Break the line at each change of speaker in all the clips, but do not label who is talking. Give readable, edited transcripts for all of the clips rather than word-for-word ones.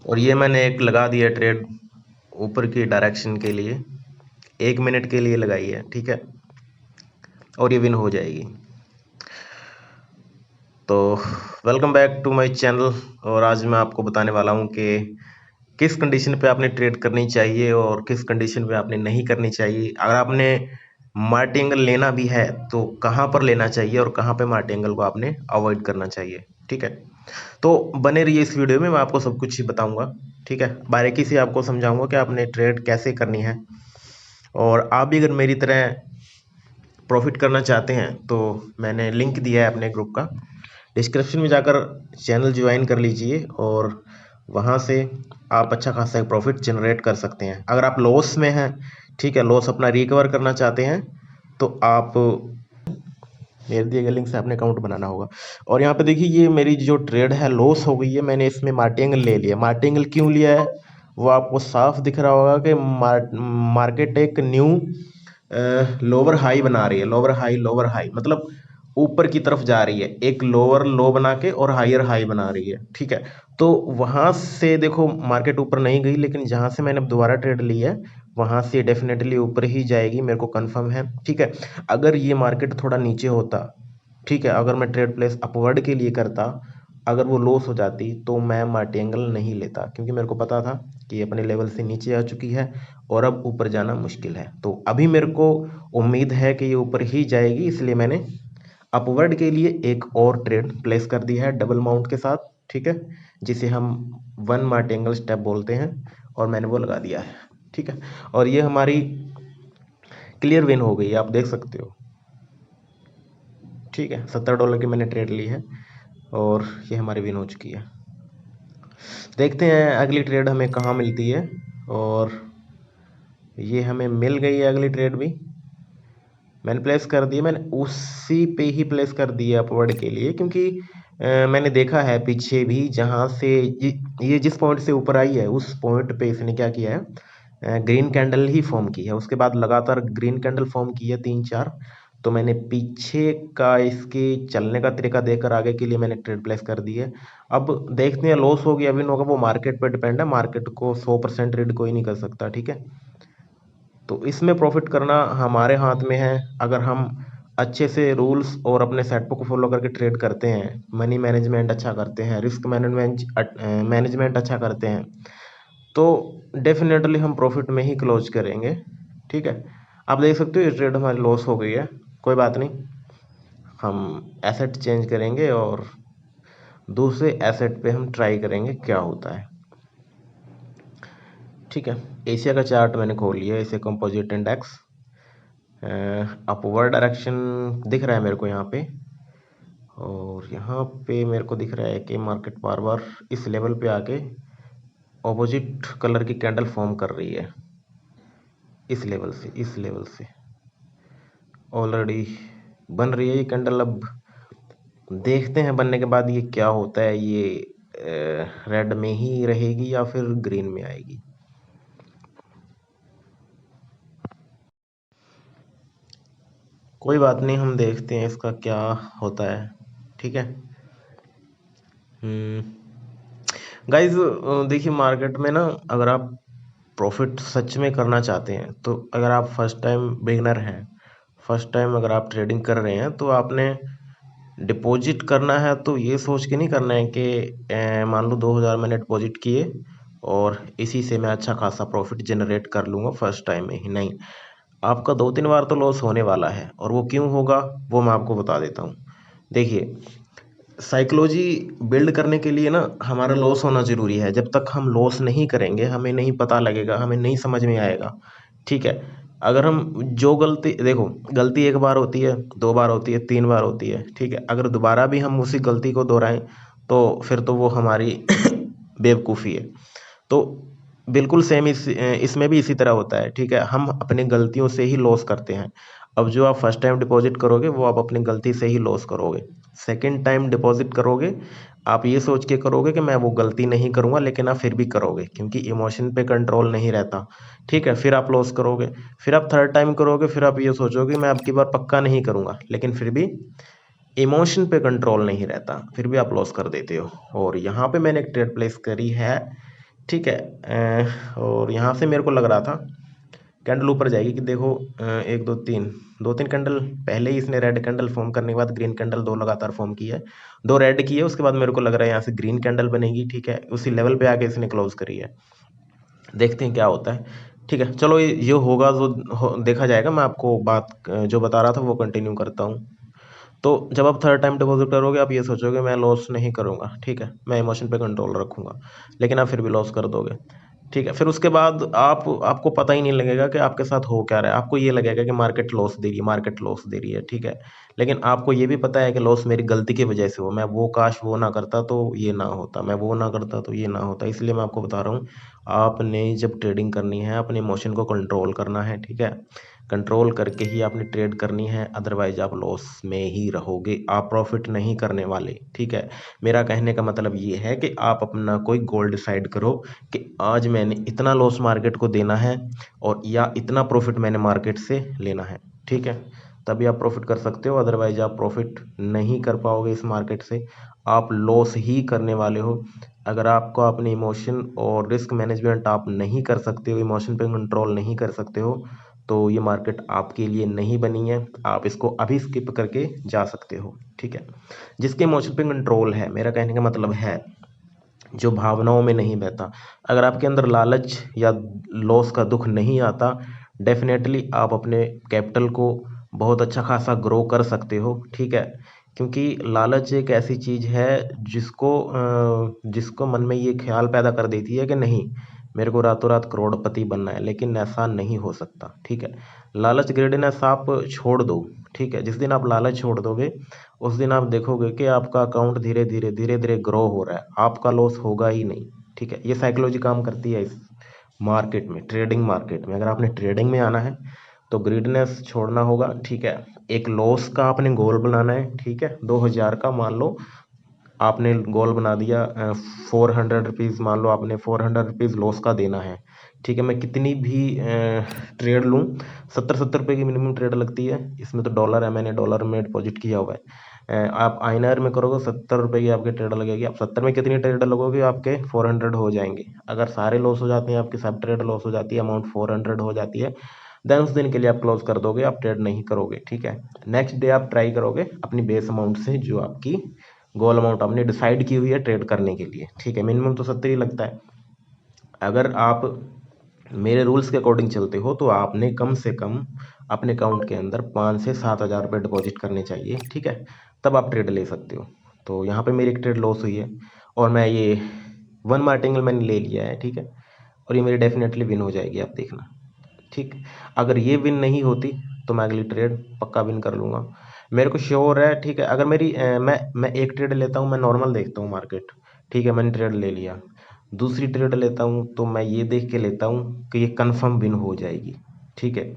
और ये मैंने एक लगा दिया ट्रेड ऊपर की डायरेक्शन के लिए, 1 मिनट के लिए लगाई है, ठीक है, और ये विन हो जाएगी। तो welcome back to my channel. और आज मैं आपको बताने वाला हूँ कि किस कंडीशन पे आपने ट्रेड करनी चाहिए और किस कंडीशन पे आपने नहीं करनी चाहिए। अगर आपने मार्टी एंगल लेना भी है तो कहाँ पर लेना चाहिए और कहाँ पे मार्टी एंगल को आपने अवॉइड करना चाहिए, ठीक है। तो बने रहिए इस वीडियो में, मैं आपको सब कुछ ही बताऊंगा, ठीक है। बारीकी से आपको समझाऊंगा कि आपने ट्रेड कैसे करनी है। और आप भी अगर मेरी तरह प्रॉफिट करना चाहते हैं तो मैंने लिंक दिया है अपने ग्रुप का, डिस्क्रिप्शन में जाकर चैनल ज्वाइन कर लीजिए और वहाँ से आप अच्छा खासा एक प्रॉफिट जनरेट कर सकते हैं। अगर आप लॉस में हैं, ठीक है, लॉस अपना रिकवर करना चाहते हैं तो आप मेरे दिए गए लिंक से आपने अकाउंट बनाना होगा। और यहाँ पे देखिए, ये मेरी जो ट्रेड है लॉस हो गई है, मैंने इसमें मार्टी एंगल ले लिया। मार्टी एंगल क्यों लिया है वो आपको साफ दिख रहा होगा कि मार्केट एक न्यू लोअर हाई बना रही है। लोअर हाई मतलब ऊपर की तरफ जा रही है, एक लोअर लो बना के और हायर हाई बना रही है, ठीक है। तो वहां से देखो मार्केट ऊपर नहीं गई, लेकिन जहां से मैंने दोबारा ट्रेड ली है वहां से डेफिनेटली ऊपर ही जाएगी, मेरे को कंफर्म है, ठीक है। अगर ये मार्केट थोड़ा नीचे होता, ठीक है, अगर मैं ट्रेड प्लेस अपवर्ड के लिए करता, अगर वो लॉस हो जाती तो मैं मार्टी एंगल नहीं लेता, क्योंकि मेरे को पता था कि ये अपने लेवल से नीचे आ चुकी है और अब ऊपर जाना मुश्किल है। तो अभी मेरे को उम्मीद है कि ये ऊपर ही जाएगी, इसलिए मैंने अपवर्ड के लिए एक और ट्रेड प्लेस कर दी है डबल माउंट के साथ, ठीक है, जिसे हम वन मार्टी एंगल स्टेप बोलते हैं, और मैंने वो लगा दिया है, ठीक है। और ये हमारी क्लियर विन हो गई, आप देख सकते हो, ठीक है। $70 की मैंने ट्रेड ली है और ये हमारी विन हो चुकी है। देखते हैं अगली ट्रेड हमें कहाँ मिलती है। और ये हमें मिल गई है अगली ट्रेड भी, मैंने प्लेस कर दी है। मैंने उसी पे ही प्लेस कर दी है अपवर्ड के लिए, क्योंकि मैंने देखा है पीछे भी, जहाँ से ये जिस पॉइंट से ऊपर आई है उस पॉइंट पे इसने क्या किया है, ग्रीन कैंडल ही फॉर्म की है। उसके बाद लगातार ग्रीन कैंडल फॉर्म की है 3-4। तो मैंने पीछे का इसके चलने का तरीका देखकर आगे के लिए मैंने ट्रेड प्लेस कर दी है। अब देखते हैं लॉस हो गया विन होगा, वो मार्केट पर डिपेंड है, मार्केट को 100% रीड कोई नहीं कर सकता, ठीक है। तो इसमें प्रॉफिट करना हमारे हाथ में है। अगर हम अच्छे से रूल्स और अपने सेटअप को फॉलो करके ट्रेड करते हैं, मनी मैनेजमेंट अच्छा करते हैं, रिस्क मैनेजमेंट अच्छा करते हैं, तो डेफिनेटली हम प्रॉफिट में ही क्लोज करेंगे, ठीक है। आप देख सकते हो ये ट्रेड हमारी लॉस हो गई है, कोई बात नहीं, हम एसेट चेंज करेंगे और दूसरे एसेट पे हम ट्राई करेंगे क्या होता है, ठीक है। एशिया का चार्ट मैंने खोल लिया, Asia composite index upward direction दिख रहा है मेरे को यहाँ पे। और यहाँ पे मेरे को दिख रहा है कि मार्केट बार बार इस लेवल पे आके ऑपोजिट कलर की कैंडल फॉर्म कर रही है, इस लेवल से ऑलरेडी बन रही है ये कैंडल। अब देखते हैं बनने के बाद ये क्या होता है, ये रेड में ही रहेगी या फिर ग्रीन में आएगी। कोई बात नहीं, हम देखते हैं इसका क्या होता है, ठीक है। गाइज देखिए, मार्केट में ना अगर आप प्रॉफिट सच में करना चाहते हैं, तो अगर आप फर्स्ट टाइम बिगनर हैं, फर्स्ट टाइम अगर आप ट्रेडिंग कर रहे हैं, तो आपने डिपॉजिट करना है तो ये सोच के नहीं करना है कि मान लो 2000 मैंने डिपॉजिट किए और इसी से मैं अच्छा खासा प्रॉफिट जनरेट कर लूँगा फर्स्ट टाइम में ही। नहीं, आपका 2-3 बार तो लॉस होने वाला है, और वो क्यों होगा वो मैं आपको बता देता हूँ। देखिए, साइकोलॉजी बिल्ड करने के लिए ना हमारा लॉस होना ज़रूरी है। जब तक हम लॉस नहीं करेंगे हमें नहीं पता लगेगा, हमें नहीं समझ में आएगा, ठीक है। अगर हम जो गलती, देखो गलती एक बार होती है, 2 बार होती है, 3 बार होती है, ठीक है। अगर दोबारा भी हम उसी गलती को दोहराएं तो फिर तो वो हमारी बेवकूफ़ी है। तो बिल्कुल सेम इसमें भी इसी तरह होता है, ठीक है। हम अपनी गलतियों से ही लॉस करते हैं। अब जो आप फर्स्ट टाइम डिपॉजिट करोगे वो आप अपनी गलती से ही लॉस करोगे। सेकंड टाइम डिपॉजिट करोगे, आप ये सोच के करोगे कि मैं वो गलती नहीं करूँगा, लेकिन आप फिर भी करोगे क्योंकि इमोशन पे कंट्रोल नहीं रहता, ठीक है। फिर आप लॉस करोगे। फिर आप थर्ड टाइम करोगे, फिर आप ये सोचोगे मैं अब की बार पक्का नहीं करूँगा, लेकिन फिर भी इमोशन पे कंट्रोल नहीं रहता, फिर भी आप लॉस कर देते हो। और यहाँ पे मैंने एक ट्रेड प्लेस करी है ठीक है। और यहाँ से मेरे को लग रहा था कैंडल ऊपर जाएगी कि देखो, एक दो तीन, दो तीन कैंडल पहले ही इसने रेड कैंडल फॉर्म करने के बाद ग्रीन कैंडल दो लगातार फॉर्म की है, दो रेड की है, उसके बाद मेरे को लग रहा है यहाँ से ग्रीन कैंडल बनेगी। ठीक है, उसी लेवल पे आके इसने क्लोज करी है। देखते हैं क्या होता है। ठीक है, चलो ये होगा जो देखा जाएगा। मैं आपको बात जो बता रहा था वो कंटिन्यू करता हूँ। तो जब आप थर्ड टाइम डिपॉजिट करोगे, आप ये सोचोगे मैं लॉस नहीं करूंगा, ठीक है, मैं इमोशन पे कंट्रोल रखूंगा, लेकिन आप फिर भी लॉस कर दोगे। ठीक है, फिर उसके बाद आपको पता ही नहीं लगेगा कि आपके साथ हो क्या रहा है। आपको ये लगेगा कि मार्केट लॉस दे रही है, मार्केट लॉस दे रही है, ठीक है, लेकिन आपको ये भी पता है कि लॉस मेरी गलती की वजह से हो। मैं वो काश वो ना करता तो ये ना होता, मैं वो ना करता तो ये ना होता। इसलिए मैं आपको बता रहा हूँ, आपने जब ट्रेडिंग करनी है अपने इमोशन को कंट्रोल करना है। ठीक है, कंट्रोल करके ही आपने ट्रेड करनी है, अदरवाइज आप लॉस में ही रहोगे, आप प्रॉफिट नहीं करने वाले। ठीक है, मेरा कहने का मतलब ये है कि आप अपना कोई गोल डिसाइड करो कि आज मैंने इतना लॉस मार्केट को देना है और या इतना प्रॉफिट मैंने मार्केट से लेना है। ठीक है, तभी आप प्रॉफिट कर सकते हो, अदरवाइज आप प्रॉफिट नहीं कर पाओगे इस मार्केट से, आप लॉस ही करने वाले हो। अगर आपको अपने इमोशन और रिस्क मैनेजमेंट आप नहीं कर सकते हो, इमोशन पे कंट्रोल नहीं कर सकते हो, तो ये मार्केट आपके लिए नहीं बनी है। आप इसको अभी स्किप करके जा सकते हो। ठीक है, जिसके इमोशन पे कंट्रोल है, मेरा कहने का मतलब है जो भावनाओं में नहीं बहता। अगर आपके अंदर लालच या लॉस का दुख नहीं आता, डेफिनेटली आप अपने कैपिटल को बहुत अच्छा खासा ग्रो कर सकते हो। ठीक है, क्योंकि लालच एक ऐसी चीज़ है जिसको मन में ये ख्याल पैदा कर देती है कि नहीं, मेरे को रातों रात करोड़पति बनना है, लेकिन ऐसा नहीं हो सकता। ठीक है, लालच ग्रेडीनेस आप छोड़ दो। ठीक है, जिस दिन आप लालच छोड़ दोगे, उस दिन आप देखोगे कि आपका अकाउंट धीरे धीरे धीरे धीरे ग्रो हो रहा है, आपका लॉस होगा ही नहीं। ठीक है, ये साइकोलॉजी काम करती है इस मार्केट में, ट्रेडिंग मार्केट में। अगर आपने ट्रेडिंग में आना है तो ग्रीडनेस छोड़ना होगा। ठीक है, एक लॉस का आपने गोल बनाना है। ठीक है, 2000 का मान लो आपने गोल बना दिया, 400 रुपीज़ मान लो आपने 400 रुपीज़ लॉस का देना है। ठीक है, मैं कितनी भी ट्रेड लूँ, 70-70 रुपये की मिनिमम ट्रेड लगती है। इसमें तो डॉलर है, मैंने डॉलर में डिपॉजिट किया हुआ है। आप आईएनआर में करोगे 70 रुपये की आपकी ट्रेड लगेगी। आप 70 में कितनी ट्रेड लगोगे, आपके 400 हो जाएंगे। अगर सारे लॉस हो जाते हैं, आपकी सब ट्रेड लॉस हो जाती है, अमाउंट 400 हो जाती है, देन उस दिन के लिए आप क्लोज कर दोगे, आप ट्रेड नहीं करोगे। ठीक है, नेक्स्ट डे आप ट्राई करोगे अपनी बेस अमाउंट से, जो आपकी गोल अमाउंट आपने डिसाइड की हुई है ट्रेड करने के लिए। ठीक है, मिनिमम तो 70 ही लगता है। अगर आप मेरे रूल्स के अकॉर्डिंग चलते हो तो आपने कम से कम अपने अकाउंट के अंदर 5 से 7 हज़ार रुपये डिपॉजिट करने चाहिए। ठीक है, तब आप ट्रेड ले सकते हो। तो यहाँ पे मेरी एक ट्रेड लॉस हुई है और मैं ये वन मार्टिंगल मैंने ले लिया है। ठीक है, और ये मेरी डेफिनेटली विन हो जाएगी, आप देखना। ठीक, अगर ये विन नहीं होती तो मैं अगली ट्रेड पक्का विन कर लूँगा, मेरे को श्योर है। ठीक है, अगर मेरी मैं एक ट्रेड लेता हूँ, मैं नॉर्मल देखता हूँ मार्केट। ठीक है, मैंने ट्रेड ले लिया, दूसरी ट्रेड लेता हूँ तो मैं ये देख के लेता हूँ कि ये कंफर्म विन हो जाएगी। ठीक है,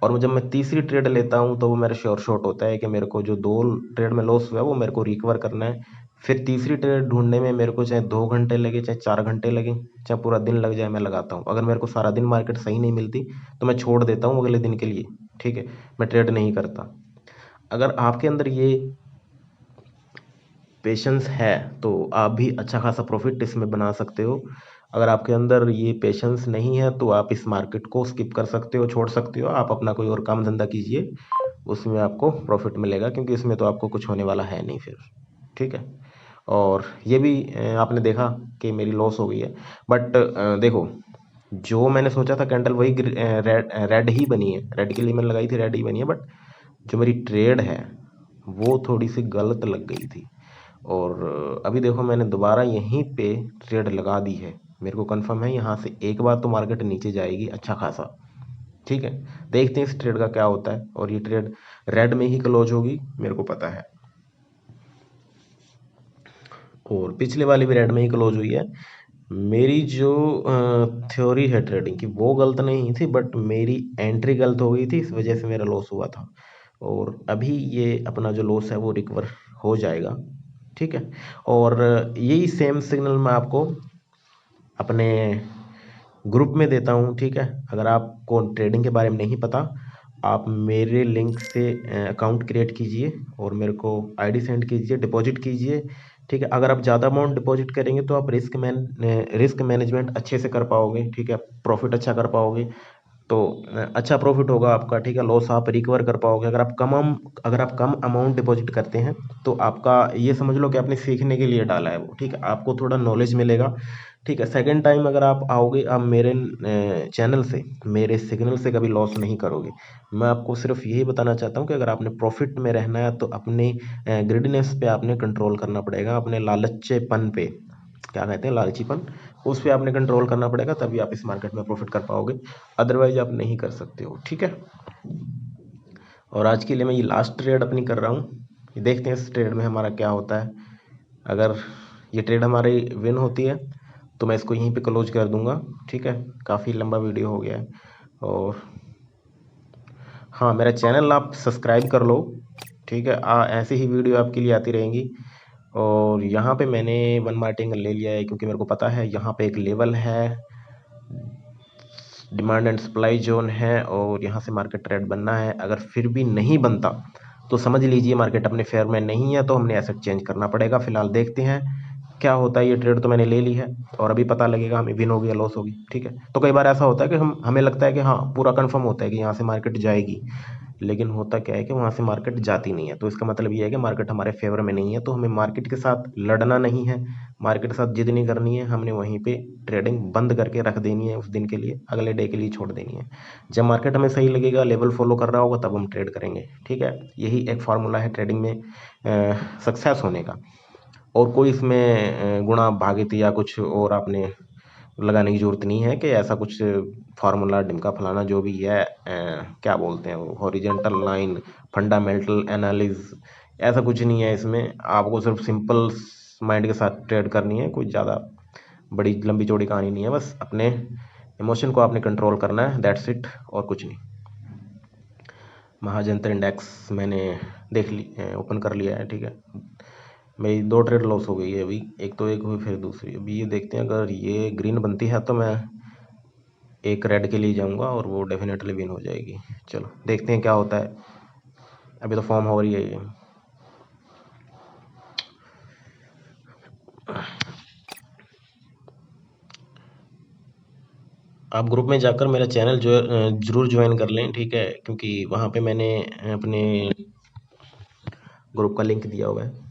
और जब मैं तीसरी ट्रेड लेता हूँ तो वो मेरा श्योर शॉट होता है कि मेरे को जो दो ट्रेड में लॉस हुआ है वो मेरे को रिकवर करना है। फिर तीसरी ट्रेड ढूंढने में मेरे को चाहे 2 घंटे लगे, चाहे 4 घंटे लगे, चाहे पूरा दिन लग जाए, मैं लगाता हूँ। अगर मेरे को सारा दिन मार्केट सही नहीं मिलती तो मैं छोड़ देता हूँ अगले दिन के लिए। ठीक है, मैं ट्रेड नहीं करता। अगर आपके अंदर ये पेशेंस है तो आप भी अच्छा खासा प्रॉफिट इसमें बना सकते हो। अगर आपके अंदर ये पेशेंस नहीं है तो आप इस मार्केट को स्किप कर सकते हो, छोड़ सकते हो, आप अपना कोई और काम धंधा कीजिए, उसमें आपको प्रॉफिट मिलेगा, क्योंकि इसमें तो आपको कुछ होने वाला है नहीं फिर। ठीक है, और ये भी आपने देखा कि मेरी लॉस हो गई है, बट देखो, जो मैंने सोचा था कैंडल वही रेड रेड ही बनी है, रेड के लिए मैंने लगाई थी, रेड ही बनी है, बट जो मेरी ट्रेड है वो थोड़ी सी गलत लग गई थी। और अभी देखो मैंने दोबारा यहीं पे ट्रेड लगा दी है, मेरे को कंफर्म है यहाँ से एक बार तो मार्केट नीचे जाएगी अच्छा खासा। ठीक है, देखते हैं इस ट्रेड का क्या होता है, और ये ट्रेड रेड में ही क्लोज होगी, मेरे को पता है। और पिछले वाली भी रेड में ही क्लोज हुई है। मेरी जो थ्योरी है ट्रेडिंग की वो गलत नहीं थी, बट मेरी एंट्री गलत हो गई थी, इस वजह से मेरा लॉस हुआ था। और अभी ये अपना जो लॉस है वो रिकवर हो जाएगा। ठीक है, और यही सेम सिग्नल मैं आपको अपने ग्रुप में देता हूँ। ठीक है, अगर आपको ट्रेडिंग के बारे में नहीं पता, आप मेरे लिंक से अकाउंट क्रिएट कीजिए और मेरे को आईडी सेंड कीजिए, डिपॉजिट कीजिए, ठीक है। अगर आप ज़्यादा अमाउंट डिपॉजिट करेंगे तो आप रिस्क मैनेजमेंट अच्छे से कर पाओगे, ठीक है, प्रॉफिट अच्छा कर पाओगे, तो अच्छा प्रॉफिट होगा आपका, ठीक है, लॉस आप रिकवर कर पाओगे। अगर आप कम अमाउंट डिपॉजिट करते हैं तो आपका ये समझ लो कि आपने सीखने के लिए डाला है वो, ठीक है, आपको थोड़ा नॉलेज मिलेगा, ठीक है। सेकंड टाइम अगर आप आओगे, आप मेरे चैनल से, मेरे सिग्नल से कभी लॉस नहीं करोगे। मैं आपको सिर्फ यही बताना चाहता हूँ कि अगर आपने प्रॉफिट में रहना है तो अपने ग्रिडनेस पे आपने कंट्रोल करना पड़ेगा, अपने लालचेपन पे, क्या कहते हैं, लालचीपन, उस पे आपने कंट्रोल करना पड़ेगा, तभी आप इस मार्केट में प्रॉफिट कर पाओगे, अदरवाइज आप नहीं कर सकते हो, ठीक है। और आज के लिए मैं ये लास्ट ट्रेड अपनी कर रहा हूँ, देखते हैं इस ट्रेड में हमारा क्या होता है। अगर ये ट्रेड हमारी विन होती है तो मैं इसको यहीं पे क्लोज कर दूंगा, ठीक है। काफ़ी लंबा वीडियो हो गया है। और हाँ, मेरा चैनल आप सब्सक्राइब कर लो, ठीक है, ऐसे ही वीडियो आपके लिए आती रहेंगी। और यहाँ पे मैंने वन मार्टिंगल ले लिया है क्योंकि मेरे को पता है यहाँ पे एक लेवल है, डिमांड एंड सप्लाई जोन है, और यहाँ से मार्केट ट्रेड बनना है। अगर फिर भी नहीं बनता तो समझ लीजिए मार्केट अपने फेयर में नहीं है, तो हमने एसेट चेंज करना पड़ेगा। फिलहाल देखते हैं क्या होता है। ये ट्रेड तो मैंने ले ली है और अभी पता लगेगा हमें विन होगी या लॉस होगी, ठीक है। तो कई बार ऐसा होता है कि हमें लगता है कि हाँ पूरा कंफर्म होता है कि यहाँ से मार्केट जाएगी, लेकिन होता क्या है कि वहाँ से मार्केट जाती नहीं है। तो इसका मतलब ये है कि मार्केट हमारे फेवर में नहीं है, तो हमें मार्केट के साथ लड़ना नहीं है, मार्केट के साथ जिद नहीं करनी है, हमने वहीं पे ट्रेडिंग बंद करके रख देनी है उस दिन के लिए, अगले डे के लिए छोड़ देनी है। जब मार्केट हमें सही लगेगा, लेवल फॉलो कर रहा होगा, तब हम ट्रेड करेंगे, ठीक है। यही एक फार्मूला है ट्रेडिंग में सक्सेस होने का। और कोई इसमें गुणा भागित या कुछ और आपने लगाने की ज़रूरत नहीं है कि ऐसा कुछ फार्मूला ढिमका फलाना जो भी है, क्या बोलते हैं वो, हॉरिजेंटल लाइन, फंडामेंटल एनालिस, ऐसा कुछ नहीं है इसमें। आपको सिर्फ सिंपल माइंड के साथ ट्रेड करनी है, कोई ज़्यादा बड़ी लंबी चौड़ी कहानी नहीं है, बस अपने इमोशन को आपने कंट्रोल करना है, दैट्स इट, और कुछ नहीं। महाजंतर इंडेक्स मैंने देख ली, ओपन कर लिया है, ठीक है। मेरी 2 ट्रेड लॉस हो गई है अभी, एक तो एक हुई फिर दूसरी। अभी ये देखते हैं, अगर ये ग्रीन बनती है तो मैं एक रेड के लिए जाऊंगा और वो डेफिनेटली विन हो जाएगी। चलो देखते हैं क्या होता है, अभी तो फॉर्म हो रही है ये। आप ग्रुप में जाकर मेरा चैनल जो ज़रूर ज्वाइन कर लें, ठीक है, क्योंकि वहाँ पे मैंने अपने ग्रुप का लिंक दिया हुआ है।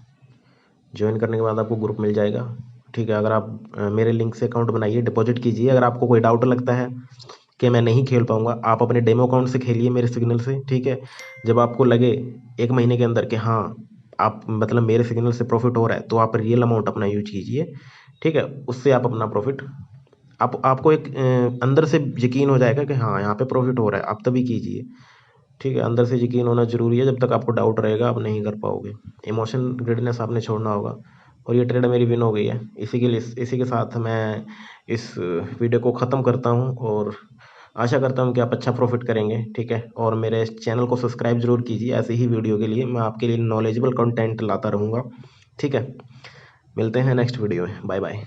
ज्वाइन करने के बाद आपको ग्रुप मिल जाएगा, ठीक है। अगर आप मेरे लिंक से अकाउंट बनाइए, डिपॉजिट कीजिए। अगर आपको कोई डाउट लगता है कि मैं नहीं खेल पाऊंगा, आप अपने डेमो अकाउंट से खेलिए मेरे सिग्नल से, ठीक है। जब आपको लगे 1 महीने के अंदर कि हाँ आप मतलब मेरे सिग्नल से प्रॉफिट हो रहा है, तो आप रियल अमाउंट अपना यूज कीजिए, ठीक है। उससे आप अपना प्रॉफिट, आपको एक अंदर से यकीन हो जाएगा कि हाँ यहाँ पे प्रॉफिट हो रहा है, आप तभी कीजिए, ठीक है। अंदर से यकीन होना जरूरी है, जब तक आपको डाउट रहेगा आप नहीं कर पाओगे। इमोशन ग्रिडनेस आपने छोड़ना होगा। और ये ट्रेड मेरी विन हो गई है, इसी के साथ मैं इस वीडियो को ख़त्म करता हूँ, और आशा करता हूँ कि आप अच्छा प्रॉफिट करेंगे, ठीक है। और मेरे चैनल को सब्सक्राइब जरूर कीजिए, ऐसे ही वीडियो के लिए मैं आपके लिए नॉलेजेबल कंटेंट लाता रहूँगा, ठीक है। मिलते हैं नेक्स्ट वीडियो में, बाय बाय।